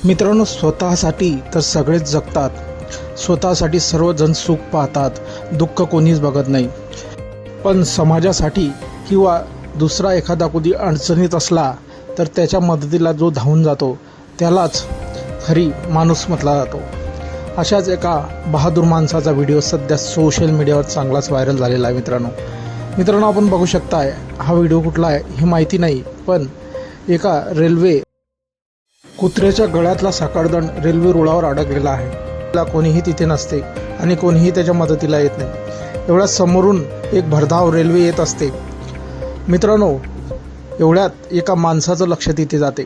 मित्रांनो, स्वतःसाठी तर सगळेच जगतात, स्वतःसाठी सर्वजण सुख पाहतात, दुःख कोणीच बघत नाही. पण समाजासाठी किंवा दुसरा एखादा कधी अडचणीत असला तर त्याच्या मदतीला जो धावून जातो त्यालाच खरी माणूस म्हटला जातो. अशाच एका बहादूर माणसाचा व्हिडिओ सध्या सोशल मीडियावर चांगलाच व्हायरल झालेला आहे. मित्रांनो आपण बघू शकताय, हा व्हिडिओ कुठला आहे हे माहिती नाही, पण एका रेल्वे कुत्र्याच्या गळ्यातला साखळदंड रेल्वे रुळावर अडकलेला आहे. त्याला कोणीही तिथे नसते आणि कोणीही त्याच्या मदतीला येत नाही. एवढ्यात समोरून एक भरधाव रेल्वे येत असते. मित्रांनो, एवढ्यात एका माणसाचं लक्ष तिथे जाते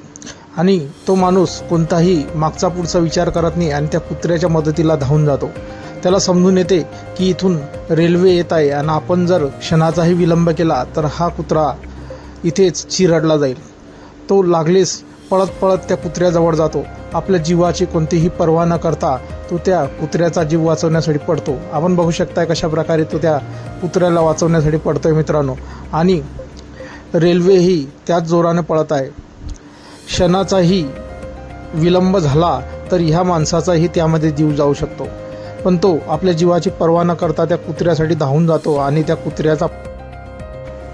आणि तो माणूस कोणताही मागचा पुढचा विचार करत नाही आणि त्या कुत्र्याच्या मदतीला धावून जातो. त्याला समजून येते की इथून रेल्वे येत आहे आणि आपण जर क्षणाचाही विलंब केला तर हा कुत्रा इथेच चिरडला जाईल. तो लागलीच पळत पळत त्या कुत्र्याजवळ जातो. आपल्या जीवाची कोणतीही पर्वा न करता तो त्या कुत्र्याचा जीव वाचवण्यासाठी पडतो. आपण बघू शकताय कशा प्रकारे तो त्या कुत्र्याला वाचवण्यासाठी पडतोय मित्रांनो. आणि रेल्वेही त्याच जोराने पळत आहे. क्षणाचाही विलंब झाला तर ह्या माणसाचाही त्यामध्ये जीव जाऊ शकतो. पण तो आपल्या जीवाची पर्वा न करता त्या कुत्र्यासाठी धावून जातो आणि त्या कुत्र्याचा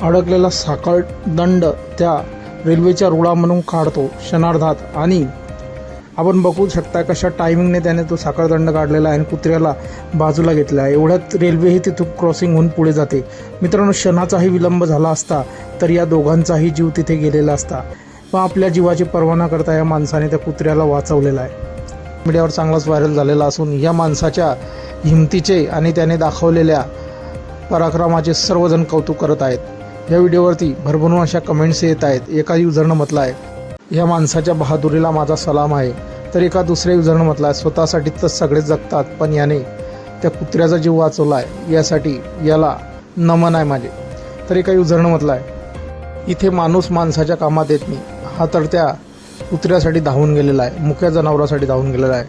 अडकलेला साखळदंड त्या रेल्वेच्या रुळामधून काढतो क्षणार्धात. आणि आपण बघू शकता कशा टायमिंगने त्याने तो साखळदंड काढलेला आहे आणि कुत्र्याला बाजूला घेतला आहे. एवढ्यात रेल्वेही तिथून क्रॉसिंग होऊन पुढे जाते. मित्रांनो, क्षणाचाही विलंब झाला असता तर या दोघांचाही जीव तिथे गेलेला असता. पण आपल्या जीवाची पर्वा न करता या माणसाने त्या कुत्र्याला वाचवलेला आहे. मीडियावर चांगलाच व्हायरल झालेला असून या माणसाच्या हिमतीचे आणि त्याने दाखवलेल्या पराक्रमाचे सर्वजण कौतुक करत आहेत. या व्हिडिओवरती भरभरून अशा कमेंट्स येत आहेत. एका युजरनं म्हटलं आहे, या माणसाच्या बहादुरीला माझा सलाम आहे. तर एका दुसऱ्या युजरनं म्हटलं आहे, स्वतःसाठी तर सगळेच जगतात पण याने त्या कुत्र्याचा जीव वाचवला आहे, यासाठी याला नमन आहे माझे. तर एका युजरनं म्हटलं आहे, इथे माणूस माणसाच्या कामात येत नाही, हा तर त्या कुत्र्यासाठी धावून गेलेला आहे, मुक्या जनावरासाठी धावून गेलेला आहे.